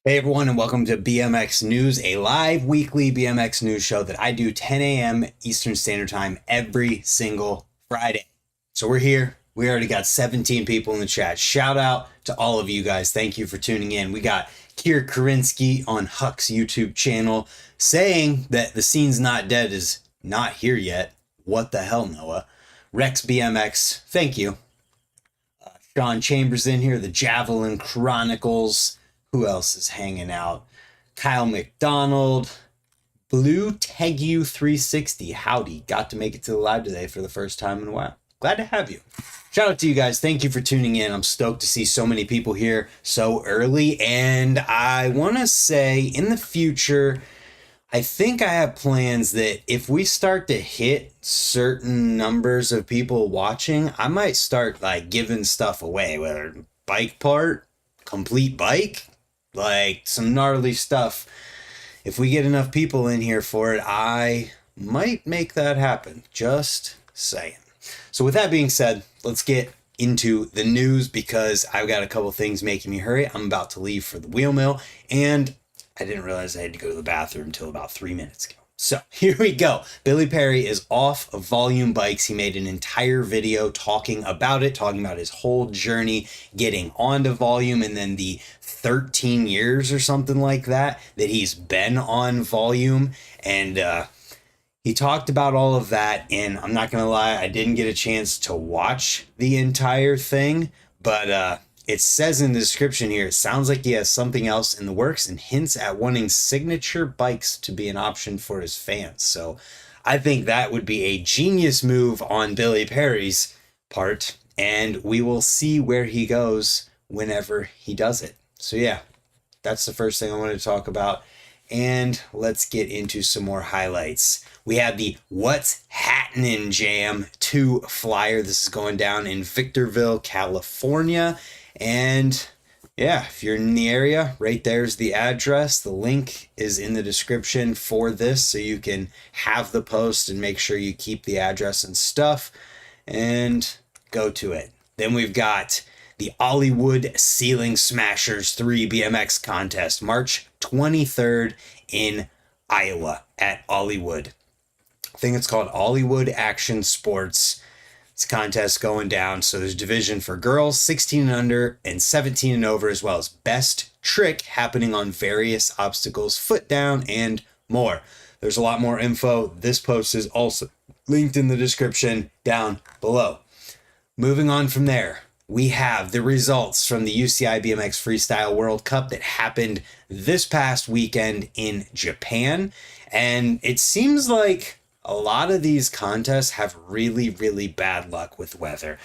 Hey everyone, and welcome to BMX News, a live weekly BMX news show that I do 10 a.m. Eastern Standard Time every single Friday. So we're here. We already got 17 people in the chat. Shout out to all of you guys. Thank you for tuning in. We got Kier Karinsky on Huck's YouTube channel saying that the scene's not dead is not here yet. What the hell, Noah? Rex BMX, thank you. Sean Chambers in here, the Javelin Chronicles. Who else is hanging out? Kyle McDonald, Blue Tegu 360. Howdy, got to make it to the live today for the first time in a while. Glad to have you. Shout out to you guys. Thank you for tuning in. I'm stoked to see so many people here so early. And I want to say in the future, I think I have plans that if we start to hit certain numbers of people watching, I might start like giving stuff away, whether bike part, complete bike, like some gnarly stuff. If we get enough people in here for it, I might make that happen. Just saying. So with that being said, let's get into the news because I've got a couple things making me hurry. I'm about to leave for the wheel mill, and I didn't realize I had to go to the bathroom until about 3 minutes ago. So here we go. Billy Perry is off of Volume Bikes. He made an entire video talking about it, talking about his whole journey getting onto Volume and then the 13 years or something like that he's been on Volume. And he talked about all of that. And I'm not going to lie, I didn't get a chance to watch the entire thing, but it says in the description here, it sounds like he has something else in the works and hints at wanting signature bikes to be an option for his fans. So I think that would be a genius move on Billy Perry's part, and we will see where he goes whenever he does it. So yeah, that's the first thing I wanted to talk about. And let's get into some more highlights. We have the What's Hattenin' Jam 2 flyer. This is going down in Victorville, California. And yeah, if you're in the area, right there's the address. The link is in the description for this, so you can have the post and make sure you keep the address and stuff and go to it. Then we've got the Hollywood Ceiling Smashers 3 BMX contest, March 23rd in Iowa at Hollywood. I think it's called Hollywood Action Sports. It's a contest going down. So there's division for girls 16 and under and 17 and over, as well as best trick happening on various obstacles, foot down, and more. There's a lot more info. This post is also linked in the description down below. Moving on from there, we have the results from the UCI BMX Freestyle World Cup that happened this past weekend in Japan. And it seems like a lot of these contests have really, really bad luck with weather.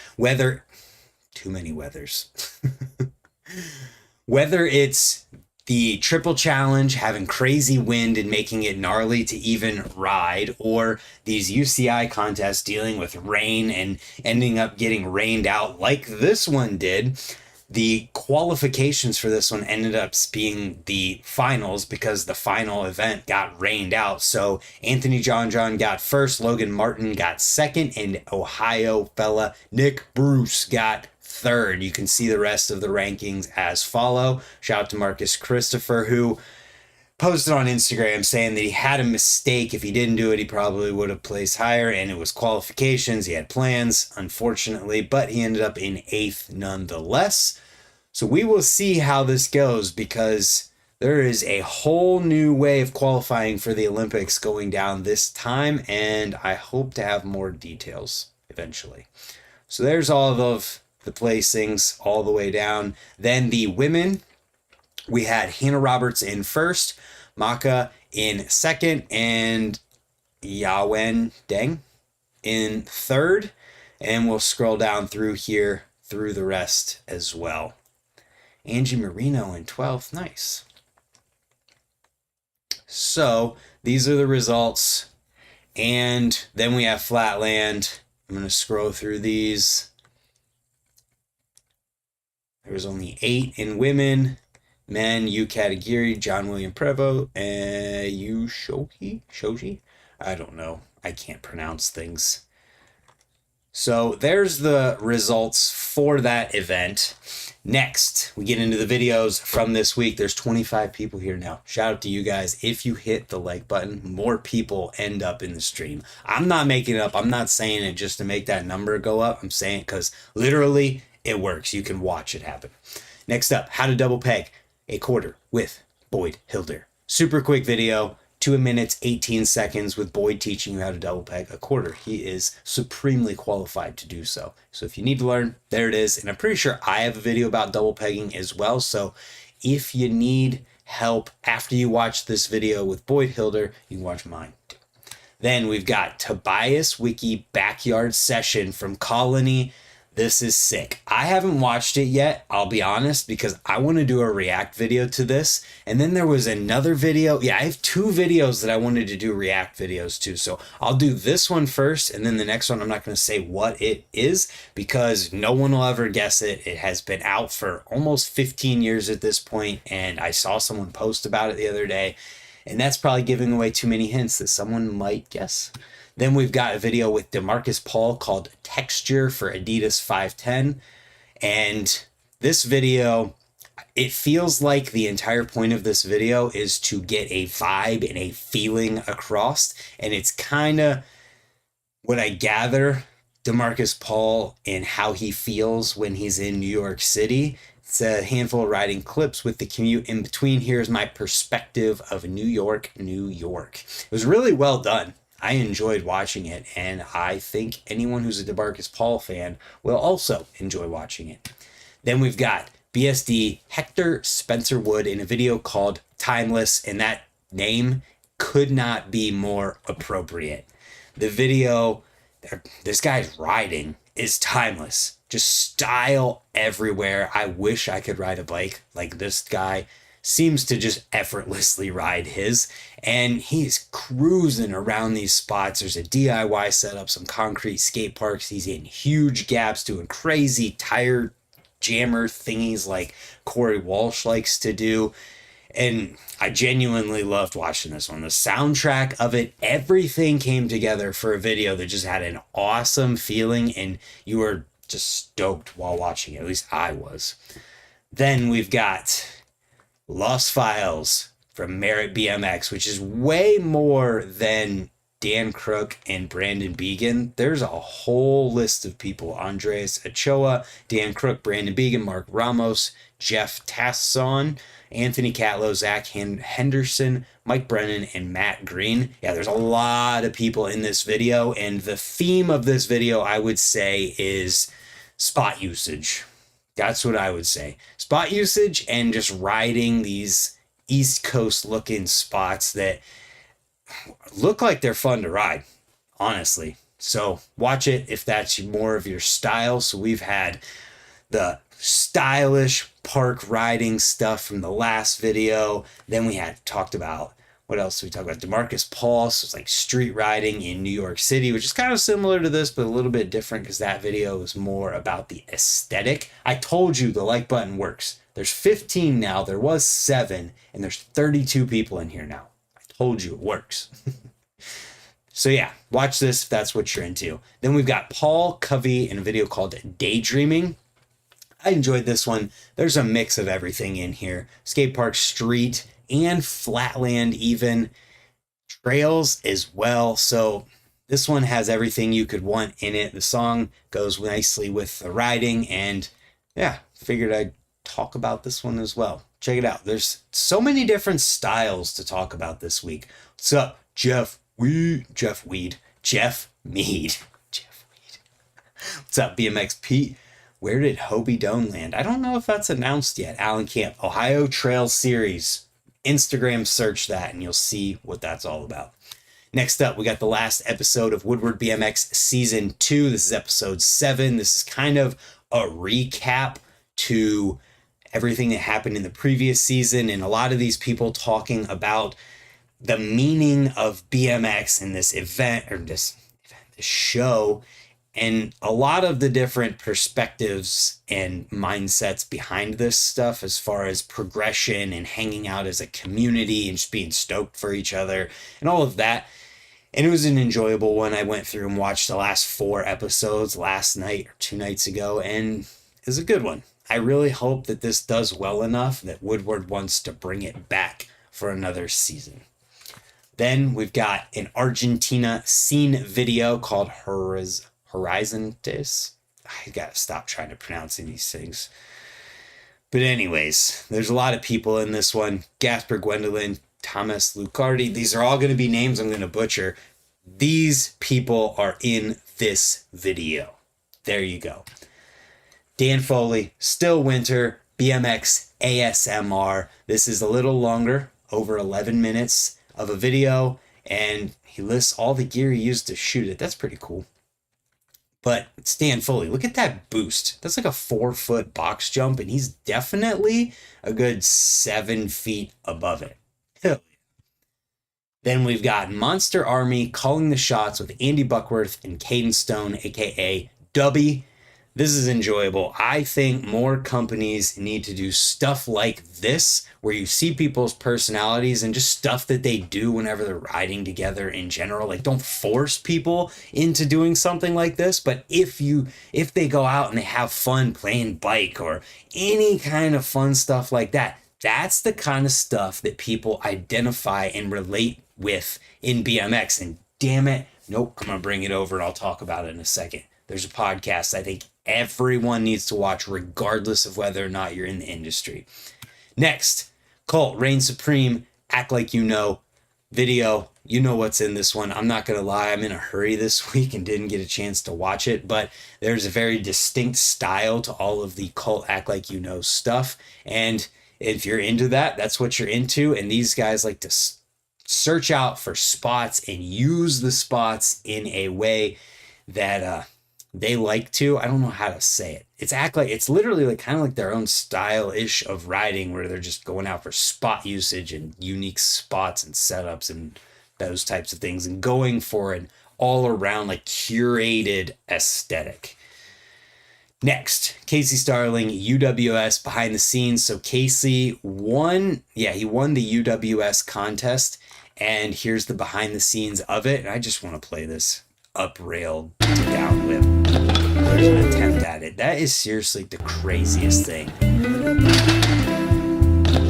Too many weathers. Whether it's the triple challenge having crazy wind and making it gnarly to even ride, or these UCI contests dealing with rain and ending up getting rained out like this one did. The qualifications for this one ended up being the finals because the final event got rained out. So Anthony John got first, Logan Martin got second, and Ohio fella Nick Bruce got third. You can see the rest of the rankings as follow. Shout out to Marcus Christopher, who posted on Instagram saying that he had a mistake. If he didn't do it, he probably would have placed higher, and it was qualifications. He had plans, unfortunately, but he ended up in 8th nonetheless. So we will see how this goes, because there is a whole new way of qualifying for the Olympics going down this time, and I hope to have more details eventually. So there's all of the placings all the way down. Then the women, we had Hannah Roberts in first, Maka in second, and Yawen Deng in third. And we'll scroll down through here through the rest as well. Angie Marino in 12th. Nice. So these are the results. And then we have Flatland. I'm going to scroll through these. There was only 8 in women. Men, Yu Katagiri, John William Prevost, and Yu Shoji? I don't know. I can't pronounce things. So there's the results for that event. Next, we get into the videos from this week. There's 25 people here now. Shout out to you guys. If you hit the like button, more people end up in the stream. I'm not making it up. I'm not saying it just to make that number go up. I'm saying it because literally it works. You can watch it happen. Next up, how to double peg a quarter with Boyd Hilder. Super quick video. 2 minutes, 18 seconds with Boyd teaching you how to double peg a quarter. He is supremely qualified to do so. So if you need to learn, there it is. And I'm pretty sure I have a video about double pegging as well. So if you need help after you watch this video with Boyd Hilder, you can watch mine too. Then we've got Tobias Wiki Backyard Session from Colony. This is sick. I haven't watched it yet, I'll be honest, because I want to do a react video to this. And then there was another video. Yeah, I have 2 videos that I wanted to do react videos to. So I'll do this one first, and then the next one I'm not going to say what it is because no one will ever guess it. It has been out for almost 15 years at this point, and I saw someone post about it the other day. And that's probably giving away too many hints that someone might guess. Then we've got a video with DeMarcus Paul called Texture for Adidas 510. And this video, it feels like the entire point of this video is to get a vibe and a feeling across. And it's kind of what I gather DeMarcus Paul and how he feels when he's in New York City. It's a handful of riding clips with the commute in between. Here's my perspective of New York, New York. It was really well done. I enjoyed watching it, and I think anyone who's a DeMarcus Paul fan will also enjoy watching it. Then we've got BSD Hector Spencer Wood in a video called Timeless, and that name could not be more appropriate. The video, this guy's riding is timeless. Just style everywhere. I wish I could ride a bike like this guy seems to just effortlessly ride his, and he's cruising around these spots. There's a DIY setup, some concrete skate parks. He's in huge gaps doing crazy tire jammer thingies like Corey Walsh likes to do. And I genuinely loved watching this one. The soundtrack of it, everything came together for a video that just had an awesome feeling, and you were just stoked while watching it. At least I was. Then we've got Lost Files from Merritt BMX, which is way more than Dan Crook and Brandon Began. There's a whole list of people: Andres Ochoa, Dan Crook, Brandon Began, Mark Ramos, Jeff Tasson, Anthony Catlow, Zach Henderson, Mike Brennan, and Matt Green. Yeah, there's a lot of people in this video, and the theme of this video, I would say, is spot usage. That's what I would say. Spot usage and just riding these East Coast looking spots that look like they're fun to ride, honestly. So watch it if that's more of your style. So we've had the stylish park riding stuff from the last video. Then we had talked about, what else did we talk about? DeMarcus Paul. So it's like street riding in New York City, which is kind of similar to this, but a little bit different because that video is more about the aesthetic. I told you the like button works. There's 15 now. There was 7, and there's 32 people in here now. I told you it works. So yeah, watch this if that's what you're into. Then we've got Paul Covey in a video called Daydreaming. I enjoyed this one. There's a mix of everything in here. Skate park, street, and flatland, even trails as well. So this one has everything you could want in it. The song goes nicely with the riding, and yeah, figured I'd talk about this one as well. Check it out. There's so many different styles to talk about this week. What's up, Jeff Mead? What's up, BMX Pete? Where did Hobie Doan land? I don't know if that's announced yet. Alan Camp, Ohio Trail Series. Instagram search that and you'll see what that's all about. Next up, we got the last episode of Woodward BMX Season 2. This is episode 7. This is kind of a recap to everything that happened in the previous season, and a lot of these people talking about the meaning of BMX in this event, or this show, and a lot of the different perspectives and mindsets behind this stuff as far as progression and hanging out as a community and just being stoked for each other and all of that. And it was an enjoyable one. I went through and watched the last 4 episodes last night or 2 nights ago, and it was a good one. I really hope that this does well enough that Woodward wants to bring it back for another season. Then we've got an Argentina scene video called Horizontes. I gotta stop trying to pronounce these things. But anyways, there's a lot of people in this one. Gasper Gwendolyn, Thomas Lucardi. These are all going to be names I'm going to butcher. These people are in this video. There you go. Dan Foley, Still Winter, BMX ASMR. This is a little longer, over 11 minutes of a video, and he lists all the gear he used to shoot it. That's pretty cool. But it's Dan Foley. Look at that boost. That's like a 4-foot box jump, and he's definitely a good 7 feet above it. Hell yeah. Then we've got Monster Army calling the shots with Andy Buckworth and Caden Stone, aka Dubby. This is enjoyable. I think more companies need to do stuff like this, where you see people's personalities and just stuff that they do whenever they're riding together in general. Like, don't force people into doing something like this, but if they go out and they have fun playing bike or any kind of fun stuff like that, that's the kind of stuff that people identify and relate with in BMX. And damn it, nope, I'm gonna bring it over and I'll talk about it in a second. There's a podcast I think everyone needs to watch, regardless of whether or not you're in the industry. Next, Colt, Reign Supreme, Act Like You Know video. You know what's in this one. I'm not going to lie, I'm in a hurry this week and didn't get a chance to watch it, but there's a very distinct style to all of the Colt Act Like You Know stuff. And if you're into that, that's what you're into. And these guys like to search out for spots and use the spots in a way that they like to. I don't know how to say it. It's literally like kind of like their own style-ish of riding, where they're just going out for spot usage and unique spots and setups and those types of things, and going for an all-around like curated aesthetic. Next, Casey Starling, UWS behind the scenes. So Casey won the UWS contest, and here's the behind the scenes of it. And I just want to play this up rail down whip. There's an attempt at it. That is seriously the craziest thing.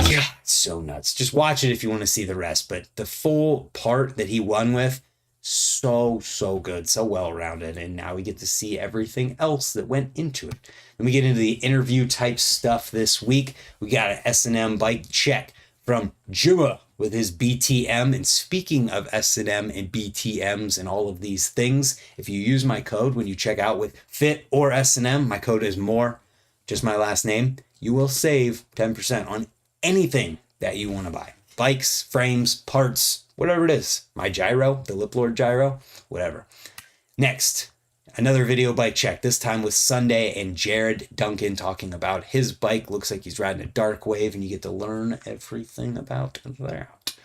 Yeah, it's so nuts. Just watch it if you want to see the rest. But the full part that he won with, so good, so well-rounded. And now we get to see everything else that went into it. Then we get into the interview type stuff this week. We got an S&M bike check from Juma with his BTM. And speaking of S&M and BTMs and all of these things, if you use my code when you check out with Fit or S&M, my code is MORE, just my last name, you will save 10% on anything that you want to buy. Bikes, frames, parts, whatever it is. My gyro, the Lip Lord gyro, whatever. Next, another video bike check, this time with Sunday and Jared Duncan talking about his bike. Looks like he's riding a dark wave, and you get to learn everything about that.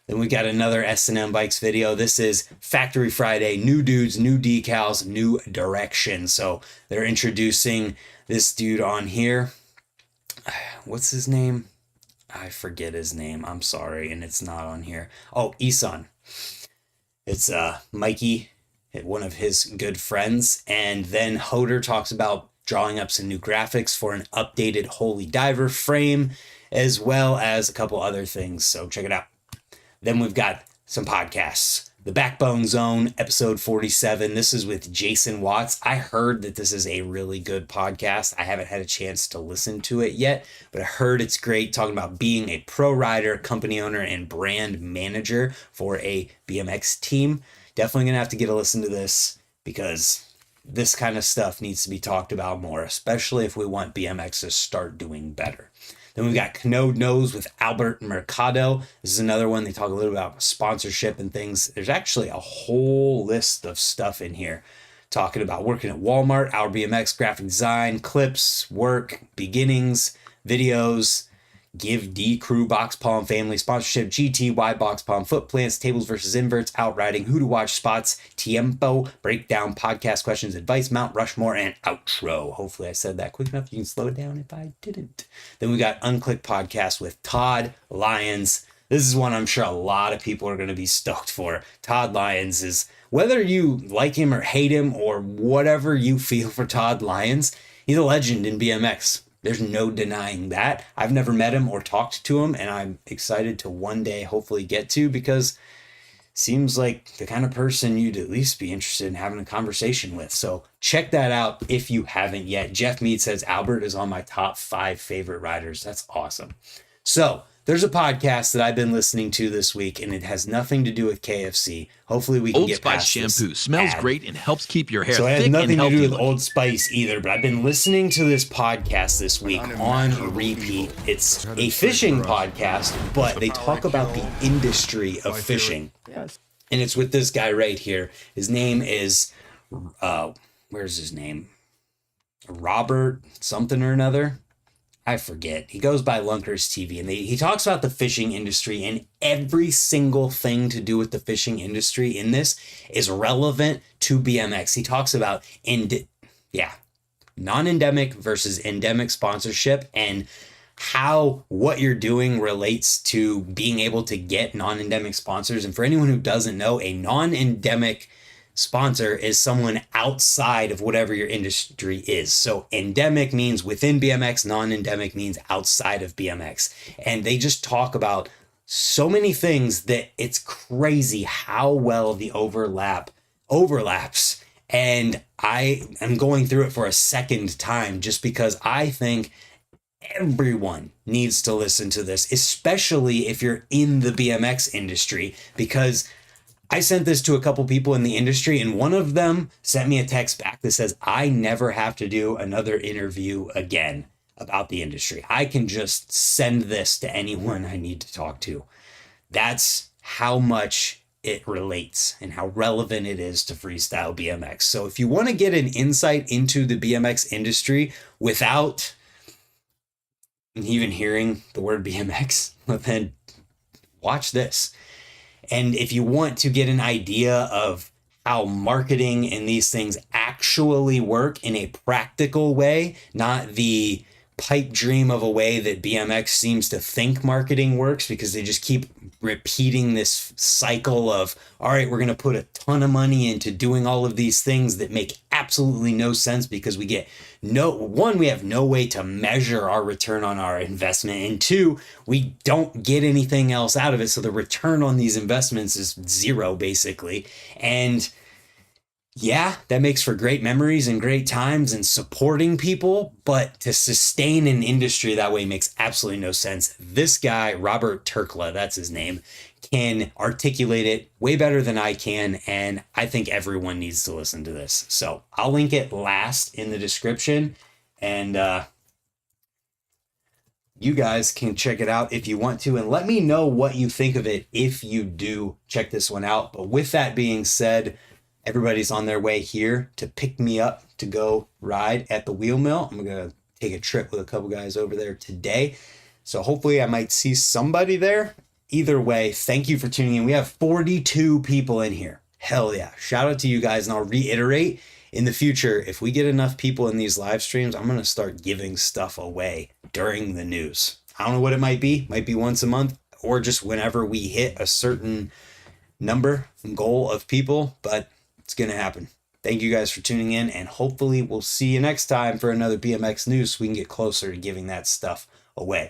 Then we got another S&M Bikes video. This is Factory Friday, new dudes, new decals, new direction. So they're introducing this dude on here. What's his name? I forget his name. I'm sorry, and it's not on here. Oh, Isan. It's Mikey, one of his good friends. And then Hoder talks about drawing up some new graphics for an updated Holy Diver frame, as well as a couple other things. So check it out. Then we've got some podcasts. The Backbone Zone, episode 47. This is with Jason Watts. I heard that this is a really good podcast. I haven't had a chance to listen to it yet, but I heard it's great, talking about being a pro rider, company owner, and brand manager for a BMX team. Definitely going to have to get a listen to this, because this kind of stuff needs to be talked about more, especially if we want BMX to start doing better. Then we've got Canode Knows with Albert Mercado. This is another one. They talk a little about sponsorship and things. There's actually a whole list of stuff in here talking about working at Walmart, Our BMX, graphic design, clips, work, beginnings, videos, Give D Crew, Box Palm Family, sponsorship, GTY, Box Palm, foot plants, tables versus inverts, outriding, who to watch spots, Tiempo, breakdown, podcast questions, advice, Mount Rushmore, and outro. Hopefully I said that quick enough. You can slow it down if I didn't. Then we got Unclick Podcast with Todd Lyons. This is one I'm sure a lot of people are going to be stoked for. Todd Lyons is, whether you like him or hate him or whatever you feel for Todd Lyons, he's a legend in BMX. There's no denying that. I've never met him or talked to him, and I'm excited to one day hopefully get to, because seems like the kind of person you'd at least be interested in having a conversation with. So check that out if you haven't yet. Jeff Mead says Albert is on my top 5 favorite riders. That's awesome. So there's a podcast that I've been listening to this week, and it has nothing to do with KFC. Hopefully we can Old get Spice past shampoo this smells ad. great and helps keep your hair So it has thick nothing and to do healthy with looking. Old Spice either, but I've been listening to this podcast this week on repeat. It's a fishing podcast, but they talk about the industry of fishing. Yes. And it's with this guy right here. His name is, where's his name? Robert something or another. I forget. He goes by Lunkers TV, and he talks about the fishing industry, and every single thing to do with the fishing industry in this is relevant to BMX. He talks about non-endemic versus endemic sponsorship, and how what you're doing relates to being able to get non-endemic sponsors. And for anyone who doesn't know, a non-endemic sponsor is someone outside of whatever your industry is. So endemic means within BMX, non-endemic means outside of BMX. And they just talk about so many things that it's crazy how well the overlaps. And I am going through it for a second time just because I think everyone needs to listen to this, especially if you're in the BMX industry, because I sent this to a couple people in the industry, and one of them sent me a text back that says, I never have to do another interview again about the industry. I can just send this to anyone I need to talk to. That's how much it relates and how relevant it is to freestyle BMX. So if you want to get an insight into the BMX industry without even hearing the word BMX, then watch this. And if you want to get an idea of how marketing and these things actually work in a practical way, not the pipe dream of a way that BMX seems to think marketing works, because they just keep repeating this cycle of, all right, we're going to put a ton of money into doing all of these things that make absolutely no sense, because we have no way to measure our return on our investment, and 2, we don't get anything else out of it. So the return on these investments is zero, basically. And yeah, that makes for great memories and great times and supporting people, but to sustain an industry that way makes absolutely no sense. This guy, Robert Turkla, that's his name, can articulate it way better than I can, and I think everyone needs to listen to this. So I'll link it last in the description, and you guys can check it out if you want to, and let me know what you think of it if you do check this one out. But with that being said, everybody's on their way here to pick me up to go ride at the wheel mill. I'm going to take a trip with a couple guys over there today. So hopefully I might see somebody there. Either way, thank you for tuning in. We have 42 people in here. Hell yeah. Shout out to you guys. And I'll reiterate, in the future, if we get enough people in these live streams, I'm going to start giving stuff away during the news. I don't know what it might be. Might be once a month, or just whenever we hit a certain number and goal of people, but it's going to happen. Thank you guys for tuning in, and hopefully we'll see you next time for another BMX news so we can get closer to giving that stuff away.